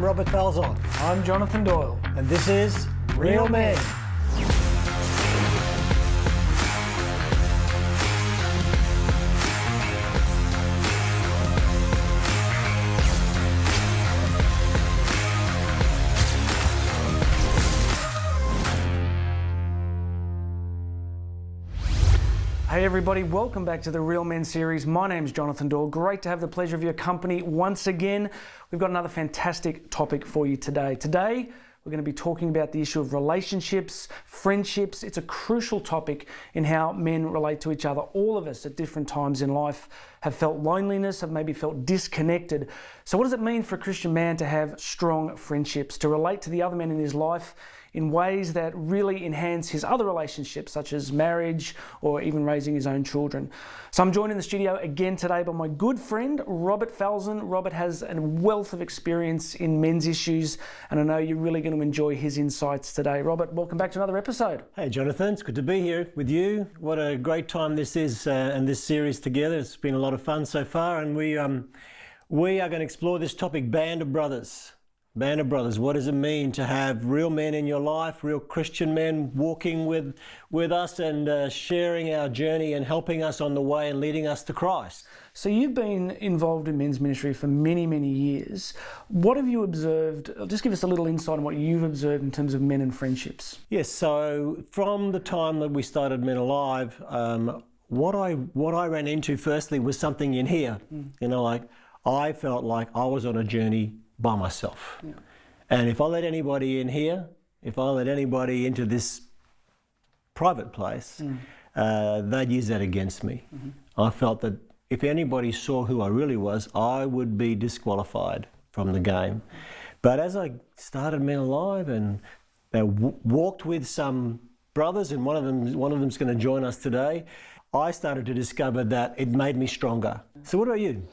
I'm Robert Falzon. I'm Jonathan Doyle. And this is Real Men. Hey everybody, welcome back to the Real Men series. My name's Jonathan Doyle. Great to have the pleasure of your company once again. We've got another fantastic topic for you today. Today, we're going to be talking about the issue of relationships, friendships. It's a crucial topic in how men relate to each other. All of us at different times in life have felt loneliness, have maybe felt disconnected. So what does it mean for a Christian man to have strong friendships, to relate to the other men in his life in ways that really enhance his other relationships, such as marriage or even raising his own children? So I'm joined in the studio again today by my good friend, Robert Falzon. Robert has a wealth of experience in men's issues, and I know you're really going to enjoy his insights today. Robert, welcome back to another episode. Hey Jonathan, it's good to be here with you. What a great time this is and this series together. It's been a lot of fun so far, and we are going to explore this topic, Band of Brothers. Band of Brothers, what does it mean to have real men in your life, real Christian men walking with us and sharing our journey and helping us on the way and leading us to Christ? So you've been involved in men's ministry for many, many years. What have you observed? Just give us a little insight on what you've observed in terms of men and friendships. Yes, so from the time that we started Men Alive, what I ran into firstly was something in here. You know, like I felt like I was on a journey by myself. Yeah. And if I let anybody in here, if I let anybody into this private place, they'd use that against me. I felt that if anybody saw who I really was, I would be disqualified from the game. But as I started Men Alive and walked with some brothers, and one of them's going to join us today, I started to discover that it made me stronger. So what about you?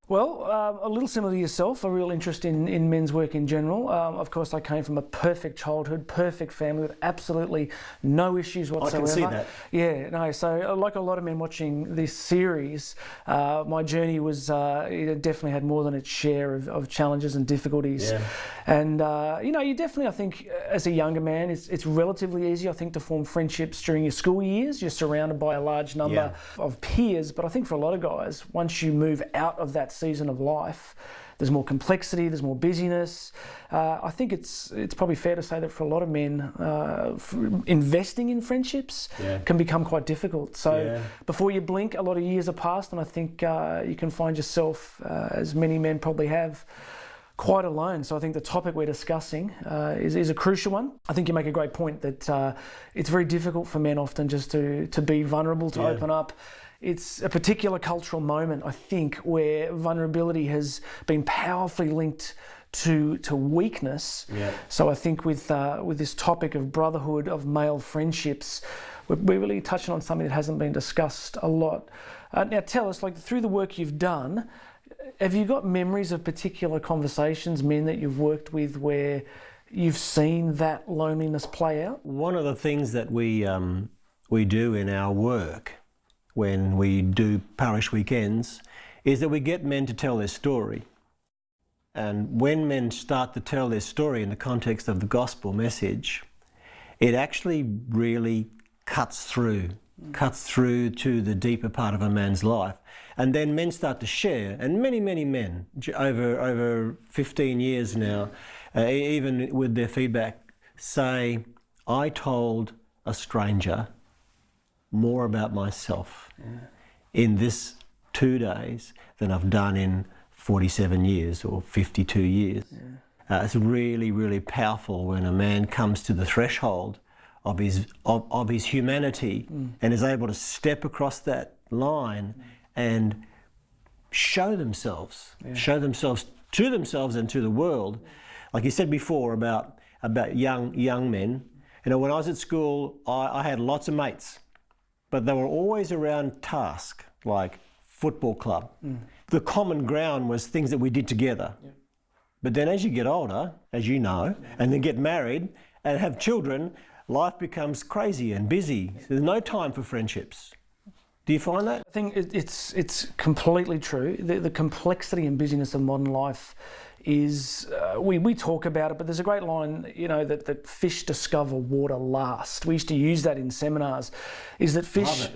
Well, a little similar to yourself, a real interest in men's work in general. Of course, I came from a perfect childhood, perfect family with absolutely no issues whatsoever. I can see that. Yeah, no, so like a lot of men watching this series, my journey was, it definitely had more than its share of challenges and difficulties. Yeah. And, you definitely, I think, as a younger man, it's relatively easy, I think, to form friendships during your school years. You're surrounded by a large number of peers. But I think for a lot of guys, once you move out of that season of life, there's more complexity, there's more busyness. I think it's probably fair to say that for a lot of men, investing in friendships can become quite difficult. So before you blink, a lot of years have passed, and I think you can find yourself, as many men probably have, quite alone. So I think the topic we're discussing is a crucial one. I think you make a great point that it's very difficult for men often just to be vulnerable, to open up. It's a particular cultural moment, I think, where vulnerability has been powerfully linked to weakness. Yeah. So I think with this topic of brotherhood, of male friendships, we're really touching on something that hasn't been discussed a lot. Now tell us, like through the work you've done, have you got memories of particular conversations, men that you've worked with, where you've seen that loneliness play out? One of the things that we do in our work when we do parish weekends is that we get men to tell their story. And when men start to tell their story in the context of the gospel message, it actually really cuts through to the deeper part of a man's life. And then men start to share, and many men over 15 years now, even with their feedback, say, I told a stranger more about myself in this 2 days than I've done in 47 years or 52 years. It's really, really powerful when a man comes to the threshold of his humanity and is able to step across that line and show themselves to themselves and to the world. Like you said before about young men. You know, when I was at school, I had lots of mates, but they were always around task, like football club. The common ground was things that we did together. But then as you get older, as you know, and then get married and have children, life becomes crazy and busy. There's no time for friendships. Do you find that? I think it's completely true. The complexity and busyness of modern life is, we talk about it, but there's a great line, that fish discover water last. We used to use that in seminars, is that fish,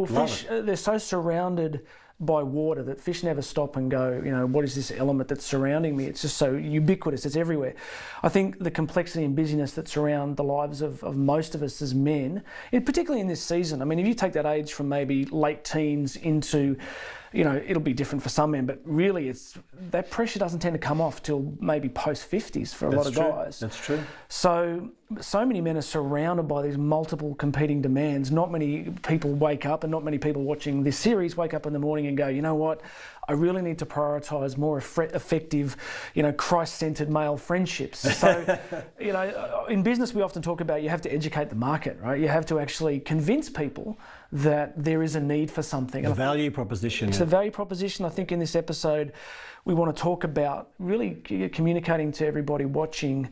fish, they're so surrounded by water that fish never stop and go, what is this element that's surrounding me? It's just so ubiquitous, it's everywhere. I think the complexity and busyness that surround the lives of most of us as men, and particularly in this season, I mean, if you take that age from maybe late teens into, it'll be different for some men, but really that pressure doesn't tend to come off till maybe post 50s for a lot of guys. That's true. So many men are surrounded by these multiple competing demands. Not many people wake up, and not many people watching this series wake up in the morning and go, you know what, I really need to prioritise more effective, Christ-centred male friendships. So, in business we often talk about you have to educate the market, right? You have to actually convince people that there is a need for something. The value proposition. It's the value proposition. I think in this episode we want to talk about really communicating to everybody watching,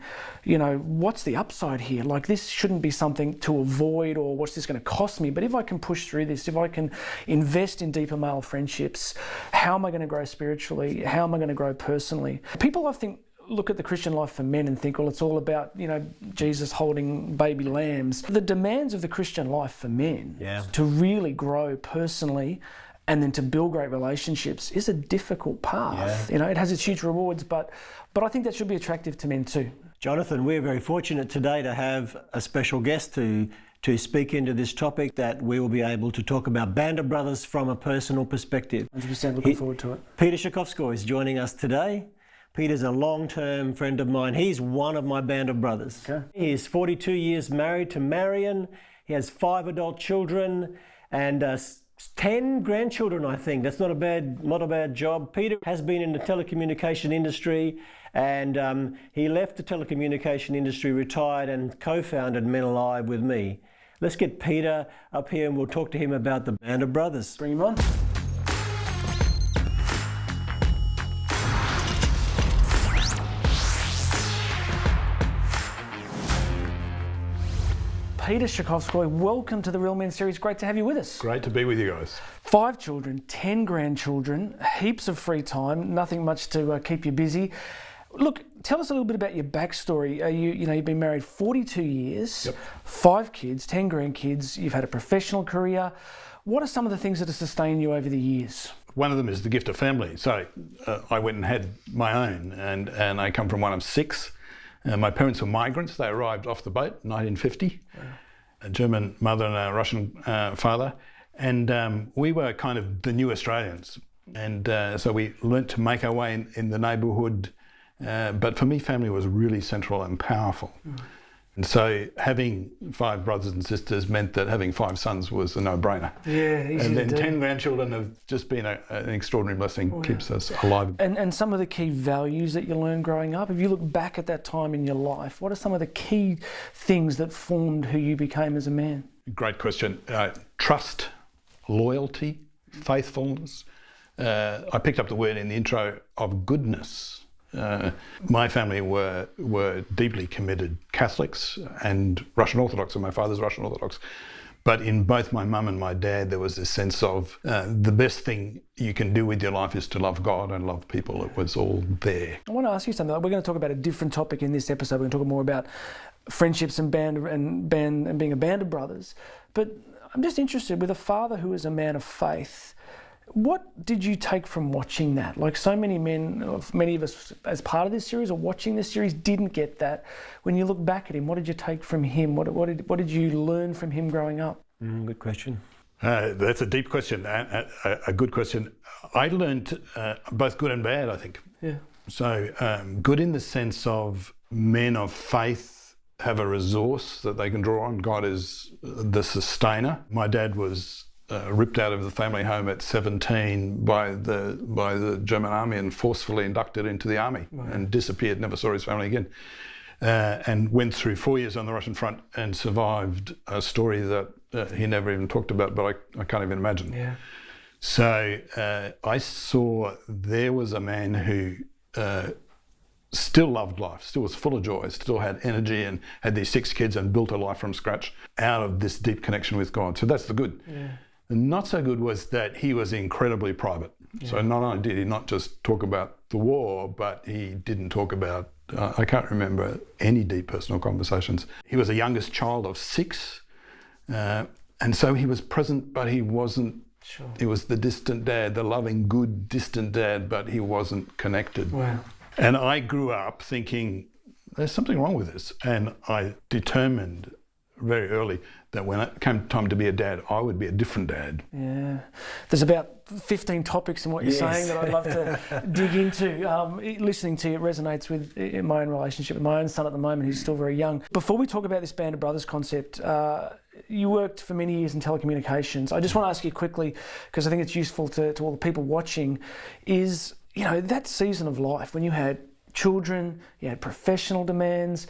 what's the upside here? Like, this shouldn't be something to avoid, or what's this going to cost me? But if I can push through this, if I can invest in deeper male friendships, how am I going to grow spiritually? How am I going to grow personally? People, I think, look at the Christian life for men and think, well, it's all about, Jesus holding baby lambs. The demands of the Christian life for men to really grow personally and then to build great relationships is a difficult path. It has its huge rewards, but I think that should be attractive to men too. Jonathan, we're very fortunate today to have a special guest to speak into this topic, that we will be able to talk about Band of Brothers from a personal perspective. 100% looking forward to it. Peter Shakovsko is joining us today. Peter's a long-term friend of mine. He's one of my Band of Brothers. Okay. He's 42 years married to Marion. He has 5 adult children and 10 grandchildren, I think. That's not a bad job. Peter has been in the telecommunication industry, and he left the telecommunication industry, retired, and co-founded Men Alive with me. Let's get Peter up here and we'll talk to him about the Band of Brothers. Bring him on. Peter Shakovsko, welcome to the Real Men series. Great to have you with us. Great to be with you guys. 5 children, 10 grandchildren, heaps of free time, nothing much to keep you busy. Look, tell us a little bit about your backstory. You've been married 42 years, 5 kids, 10 grandkids. You've had a professional career. What are some of the things that have sustained you over the years? One of them is the gift of family. So I went and had my own, and I come from one of 6. My parents were migrants. They arrived off the boat in 1950, a German mother and a Russian father. And we were kind of the new Australians. And so we learnt to make our way in the neighbourhood. But for me, family was really central and powerful. And so having 5 brothers and sisters meant that having 5 sons was a no-brainer. Yeah, easy and then to do. 10 grandchildren have just been an extraordinary blessing, keeps us alive. And some of the key values that you learned growing up, if you look back at that time in your life, what are some of the key things that formed who you became as a man? Great question. Trust, loyalty, faithfulness. I picked up the word in the intro of goodness. My family were deeply committed Catholics and Russian Orthodox, and my father's Russian Orthodox. But in both my mum and my dad, there was this sense of the best thing you can do with your life is to love God and love people. It was all there. I want to ask you something. We're going to talk about a different topic in this episode. We're going to talk more about friendships and being a band of brothers. But I'm just interested, with a father who is a man of faith, what did you take from watching that? Like, so many men, many of us as part of this series or watching this series didn't get that. When you look back at him, what did you take from him? What did you learn from him growing up? Good question. That's a deep question, a good question. I learned both good and bad, I think. Yeah. So good in the sense of men of faith have a resource that they can draw on. God is the sustainer. My dad was ripped out of the family home at 17 by the German army and forcefully inducted into the army and disappeared, never saw his family again. And went through 4 years on the Russian front and survived a story that he never even talked about, but I can't even imagine. Yeah. So I saw there was a man who still loved life, still was full of joy, still had energy and had these 6 kids and built a life from scratch out of this deep connection with God. So that's the good. Yeah. Not so good was that he was incredibly private. Yeah. So not only did he not just talk about the war, but he didn't talk about, I can't remember any deep personal conversations. He was the youngest child of 6, and so he was present, but he wasn't. Sure. He was the distant dad, the loving, good, distant dad, but he wasn't connected. Wow. And I grew up thinking, there's something wrong with this. And I determined very early that when it came time to be a dad, I would be a different dad. Yeah. There's about 15 topics in what you're saying that I'd love to dig into. Listening to you, it resonates with my own relationship with my own son at the moment, who's still very young. Before we talk about this Band of Brothers concept, you worked for many years in telecommunications. I just want to ask you quickly, because I think it's useful to all the people watching, is, that season of life when you had children, you had professional demands,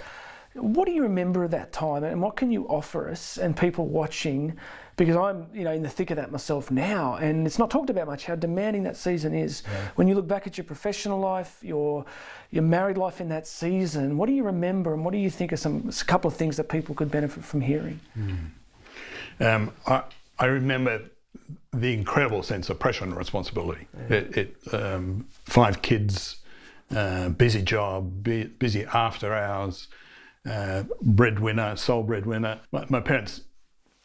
what do you remember of that time, and what can you offer us and people watching? Because I'm, in the thick of that myself now, and it's not talked about much how demanding that season is. Yeah. When you look back at your professional life, your married life in that season, what do you remember, and what do you think are a couple of things that people could benefit from hearing? I remember the incredible sense of pressure and responsibility. Yeah. 5 kids, busy job, busy after hours. Breadwinner, sole breadwinner. My parents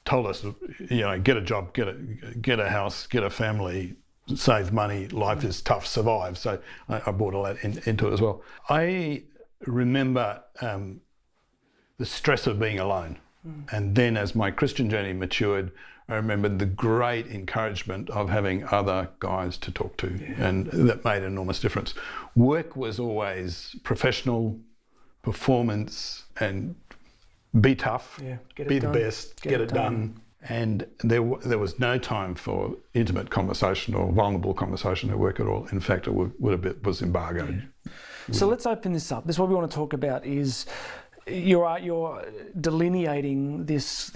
told us, get a job, get a house, get a family, save money. Life is tough, survive. So I brought all that into it as well. I remember the stress of being alone, and then as my Christian journey matured, I remembered the great encouragement of having other guys to talk to, and that made an enormous difference. Work was always professional, performance, and be tough, be the best, get it done. And there was no time for intimate conversation or vulnerable conversation at work at all. In fact, it was embargoed. Yeah. So let's open this up. This is what we want to talk about is you're delineating this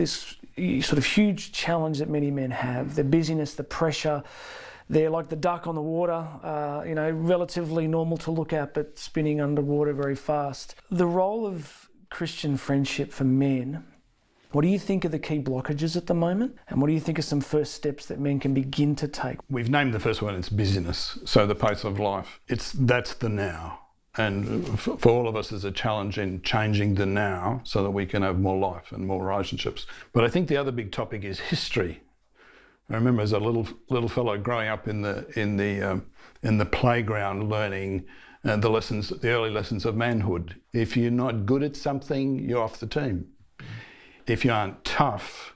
sort of huge challenge that many men have, the busyness, the pressure. They're like the duck on the water, relatively normal to look at, but spinning underwater very fast. The role of Christian friendship for men, what do you think are the key blockages at the moment? And what do you think are some first steps that men can begin to take? We've named the first one, it's busyness. So the pace of life, that's the now. And for all of us, there's a challenge in changing the now so that we can have more life and more relationships. But I think the other big topic is history. I remember as a little fellow growing up in the playground, learning the early lessons of manhood. If you're not good at something, you're off the team. If you aren't tough,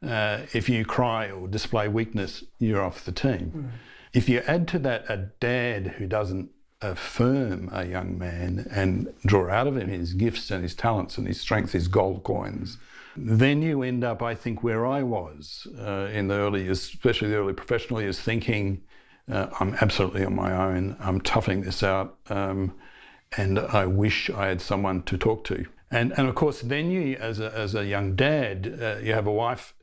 if you cry or display weakness, you're off the team. If you add to that a dad who doesn't affirm a young man and draw out of him his gifts and his talents and his strengths, his gold coins, then you end up, I think, where I was in the early years, especially the early professional years, thinking, I'm absolutely on my own, I'm toughing this out, and I wish I had someone to talk to. And of course, then you, as a young dad, you have a wife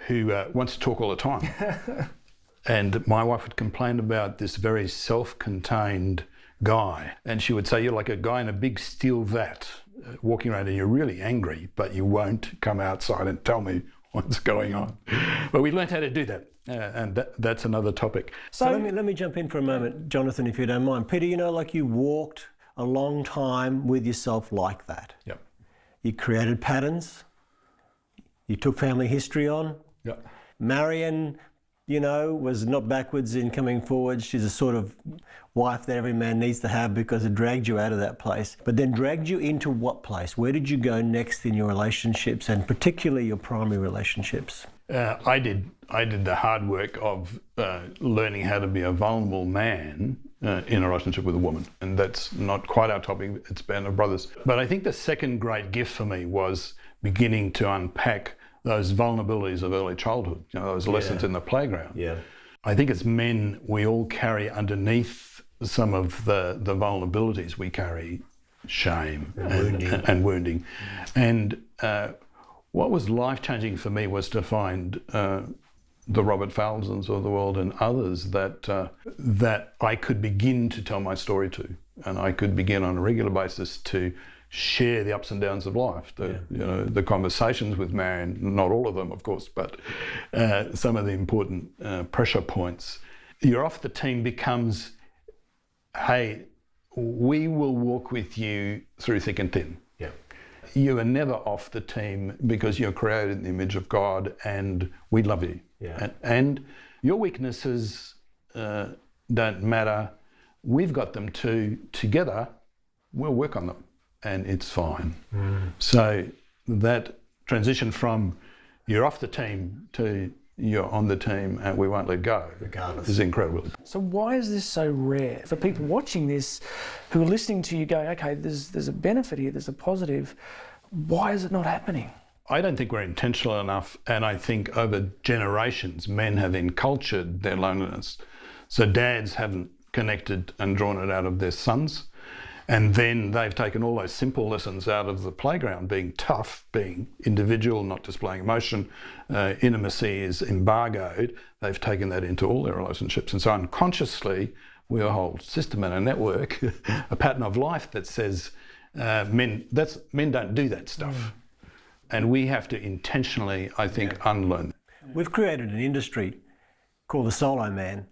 who wants to talk all the time. And my wife would complain about this very self-contained guy, and she would say, you're like a guy in a big steel vat, walking around and you're really angry, but you won't come outside and tell me what's going on. But we learned how to do that, and that's another topic. So let me jump in for a moment, Jonathan, if you don't mind. Peter, you walked a long time with yourself like that. Yep. You created patterns. You took family history on. Yep. Marion, was not backwards in coming forward. She's a sort of wife that every man needs to have because it dragged you out of that place. But then dragged you into what place? Where did you go next in your relationships, and particularly your primary relationships? I did the hard work of learning how to be a vulnerable man in a relationship with a woman. And that's not quite our topic, it's Band of Brothers. But I think the second great gift for me was beginning to unpack those vulnerabilities of early childhood, those lessons in the playground. Yeah. I think as men, we all carry underneath some of the vulnerabilities we carry, shame and wounding. And what was life-changing for me was to find the Robert Falzons of the world and others that I could begin to tell my story to, and I could begin on a regular basis to share the ups and downs of life, the conversations with Marion, not all of them, of course, but some of the important pressure points. You're off the team becomes, hey, we will walk with you through thick and thin. Yeah. You are never off the team because you're created in the image of God and we love you. Yeah. And your weaknesses don't matter. We've got them too. Together, we'll work on them and it's fine. So that transition from you're off the team to you're on the team and we won't let go is incredible. So why is this so rare? For people watching this who are listening to you going, okay, there's a benefit here, there's a positive, why is it not happening? I don't think we're intentional enough, and I think over generations men have encultured their loneliness. So dads haven't connected and drawn it out of their sons. And then they've taken all those simple lessons out of the playground, being tough, being individual, not displaying emotion, intimacy is embargoed. They've taken that into all their relationships. And so unconsciously, we have a whole system and a network, a pattern of life that says men don't do that stuff. And we have to intentionally, I think, unlearn. We've created an industry called the solo man,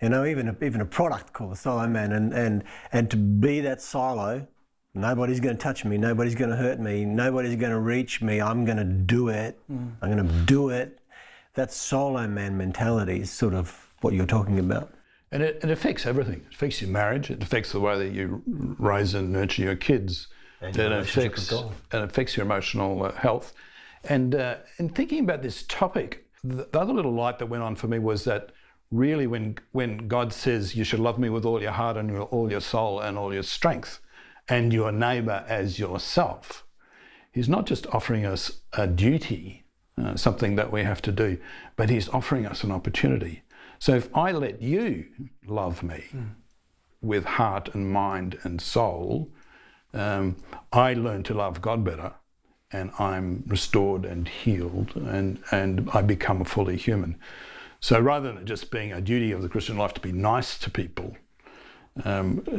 even a product called the solo man, and to be that solo, nobody's going to touch me, nobody's going to hurt me, nobody's going to reach me, I'm going to do it, I'm going to do it. That solo man mentality is sort of what you're talking about. And it affects everything. It affects your marriage, it affects the way that you raise and nurture your kids, and it affects your emotional health. And in thinking about this topic, the other little light that went on for me was that really when God says you should love me with all your heart and all your soul and all your strength and your neighbour as yourself, he's not just offering us a duty, something that we have to do, but he's offering us an opportunity. So if I let you love me with heart and mind and soul, I learn to love God better. And I'm restored and healed and I become fully human. So rather than it just being a duty of the Christian life to be nice to people,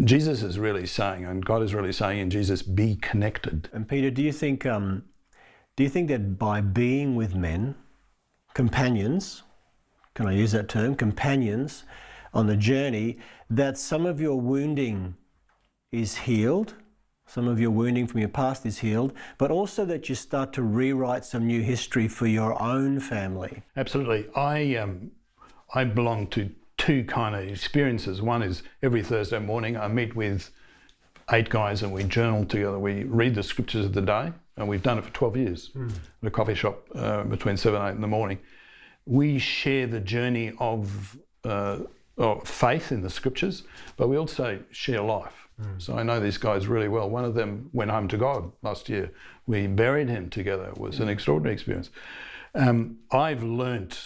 Jesus is really saying, and God is really saying in Jesus, be connected. And Peter, do you think that by being with men, companions, can I use that term, companions on the journey, that some of your wounding is healed? Some of your wounding from your past is healed, but also that you start to rewrite some new history for your own family. Absolutely. I belong to two kind of experiences. One is every Thursday morning I meet with 8 guys and we journal together. We read the scriptures of the day, and we've done it for 12 years at a coffee shop between 7 and 8 in the morning. We share the journey of faith in the scriptures, but we also share life. So I know these guys really well. One of them went home to God last year. We buried him together. It was an extraordinary experience. I've learnt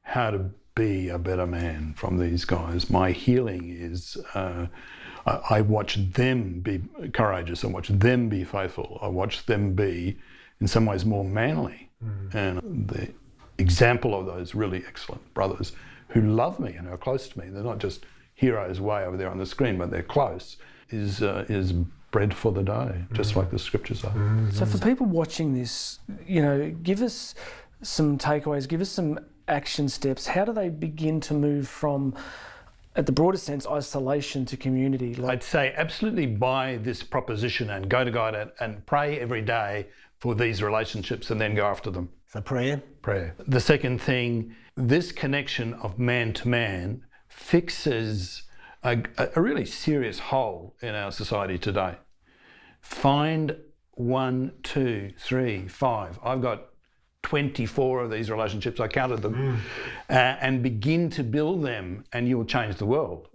how to be a better man from these guys. My healing is, I watch them be courageous. I watch them be faithful. I watch them be, in some ways, more manly. And the example of those really excellent brothers who love me and are close to me, they're not just heroes way over there on the screen, but they're close, is bread for the day, just like the scriptures are. So for people watching this, give us some takeaways, give us some action steps. How do they begin to move from, at the broader sense, isolation to community? I'd say absolutely buy this proposition and go to God and pray every day for these relationships and then go after them. So prayer? Prayer. The second thing, this connection of man to man fixes a really serious hole in our society today. Find 1, 2, 3, 5. I've got 24 of these relationships, I counted them, and begin to build them and you'll change the world.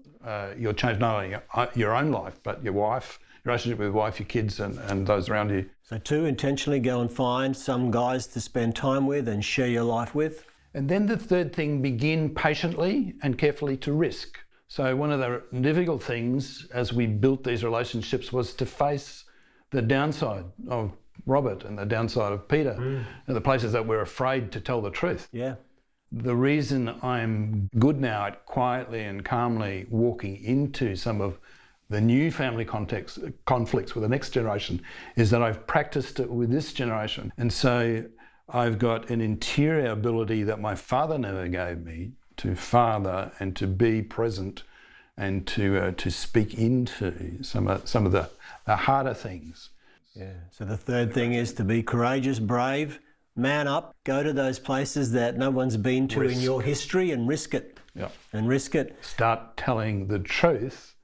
You'll change not only your own life, but your wife, your relationship with your wife, your kids and those around you. So 2, intentionally go and find some guys to spend time with and share your life with. And then the third thing, begin patiently and carefully to risk. So one of the difficult things as we built these relationships was to face the downside of Robert and the downside of Peter and the places that we're afraid to tell the truth. Yeah. The reason I'm good now at quietly and calmly walking into some of the new family conflicts with the next generation is that I've practiced it with this generation. And so I've got an interior ability that my father never gave me to father and to be present and to speak into some of the harder things. Yeah. So the third thing is to be courageous, brave, man up, go to those places that no one's been to in your history and risk it. Yeah. And risk it. Start Telling the truth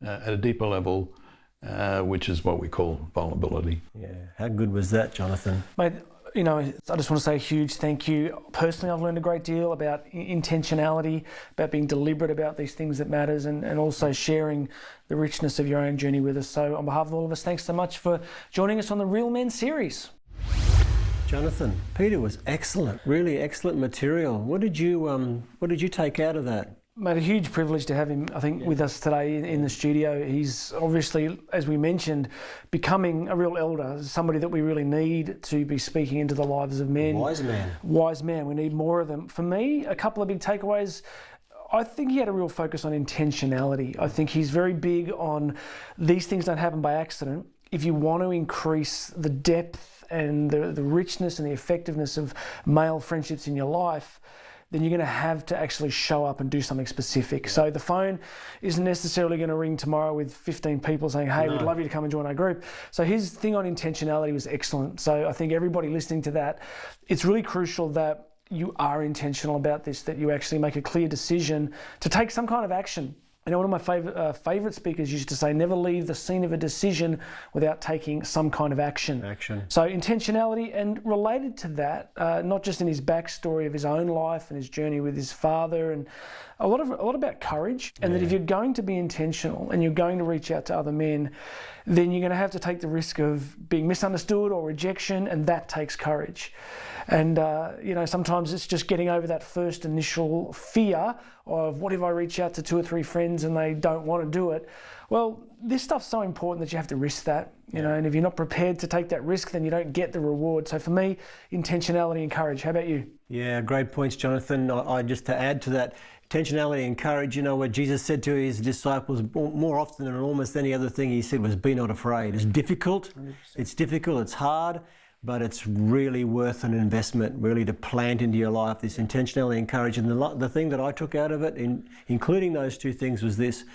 at a deeper level, which is what we call vulnerability. Yeah. How good was that, Jonathan? Mate, you know, I just want to say a huge thank you. Personally, I've learned a great deal about intentionality, about being deliberate about these things that matters, and also sharing the richness of your own journey with us. So on behalf of all of us, thanks so much for joining us on the Real Men series. Jonathan, Peter was excellent, really excellent material. What did you take out of that? Mate, a huge privilege to have him, I think, with us today in the studio. He's obviously, as we mentioned, becoming a real elder, somebody that we really need to be speaking into the lives of men. Wise man. Wise man. We need more of them. For me, a couple of big takeaways. I think he had a real focus on intentionality. I think he's very big on these things don't happen by accident. If you want to increase the depth and the richness and the effectiveness of male friendships in your life, then you're going to have to actually show up and do something specific. So the phone isn't necessarily going to ring tomorrow with 15 people saying, hey, we'd love you to come and join our group. So his thing on intentionality was excellent. So I think everybody listening to that, it's really crucial that you are intentional about this, that you actually make a clear decision to take some kind of action. You know, one of my favourite speakers used to say, never leave the scene of a decision without taking some kind of action. So intentionality, and related to that, not just in his backstory of his own life and his journey with his father, and a lot about courage, and that if you're going to be intentional and you're going to reach out to other men, then you're going to have to take the risk of being misunderstood or rejection, and that takes courage. And, you know, sometimes it's just getting over that first initial fear of what if I reach out to 2 or 3 friends and they don't want to do it? Well, this stuff's so important that you have to risk that, you know, and if you're not prepared to take that risk, then you don't get the reward. So for me, intentionality and courage. How about you? Yeah, great points, Jonathan. I just to add to that, intentionality and courage, you know, what Jesus said to his disciples more often than almost any other thing he said was, be not afraid. It's difficult, 100%. It's difficult, it's hard, but it's really worth an investment, really, to plant into your life this intentionality and courage. And the thing that I took out of it, including those 2 things, was this: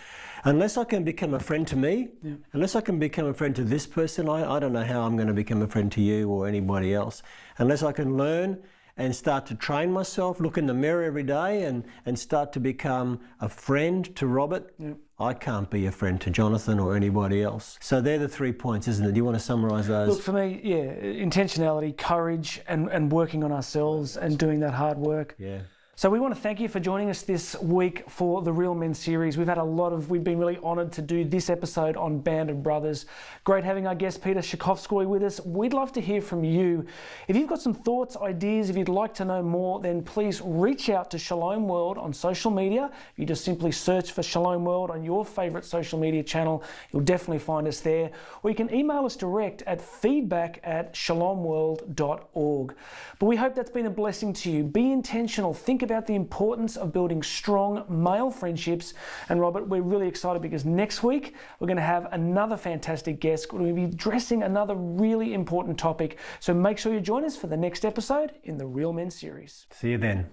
unless I can become a friend to me, unless I can become a friend to this person, I don't know how I'm going to become a friend to you or anybody else. Unless I can learn and start to train myself, look in the mirror every day and start to become a friend to Robert, I can't be a friend to Jonathan or anybody else. So they're the 3 points, isn't it? Do you want to summarise those? Look, for me, intentionality, courage, and working on ourselves and doing that hard work. Yeah. So we want to thank you for joining us this week for the Real Men series. We've been really honoured to do this episode on Band of Brothers. Great having our guest Peter Shakovskoy with us. We'd love to hear from you. If you've got some thoughts, ideas, if you'd like to know more, then please reach out to Shalom World on social media. You just simply search for Shalom World on your favourite social media channel. You'll definitely find us there. Or you can email us direct at feedback@shalomworld.org. But we hope that's been a blessing to you. Be intentional. Think about the importance of building strong male friendships. And Robert, we're really excited because next week we're going to have another fantastic guest. We're going to be addressing another really important topic. So make sure you join us for the next episode in the Real Men series. See you then.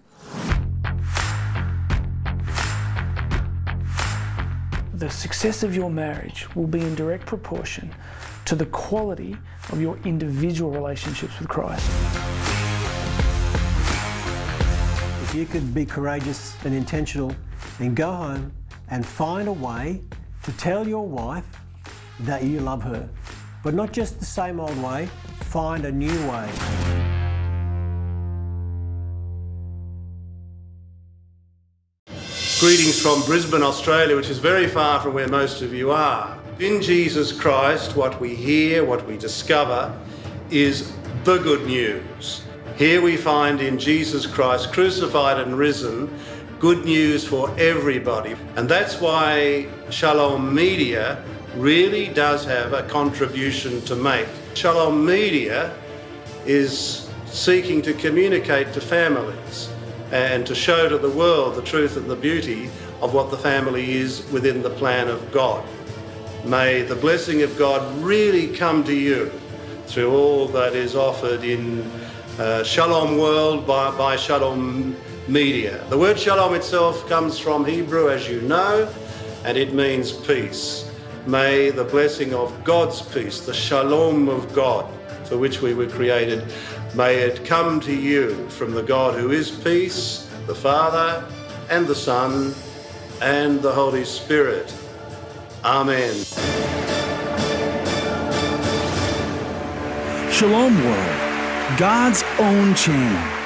The success of your marriage will be in direct proportion to the quality of your individual relationships with Christ. If you could be courageous and intentional, then go home and find a way to tell your wife that you love her. But not just the same old way, find a new way. Greetings from Brisbane, Australia, which is very far from where most of you are. In Jesus Christ, what we hear, what we discover, is the good news. Here we find in Jesus Christ, crucified and risen, good news for everybody. And that's why Shalom Media really does have a contribution to make. Shalom Media is seeking to communicate to families and to show to the world the truth and the beauty of what the family is within the plan of God. May the blessing of God really come to you through all that is offered in Shalom World by Shalom Media. The word Shalom itself comes from Hebrew, as you know, and it means peace. May the blessing of God's peace, the Shalom of God, for which we were created, may it come to you from the God who is peace, the Father and the Son and the Holy Spirit. Amen. Shalom World, God's own channel.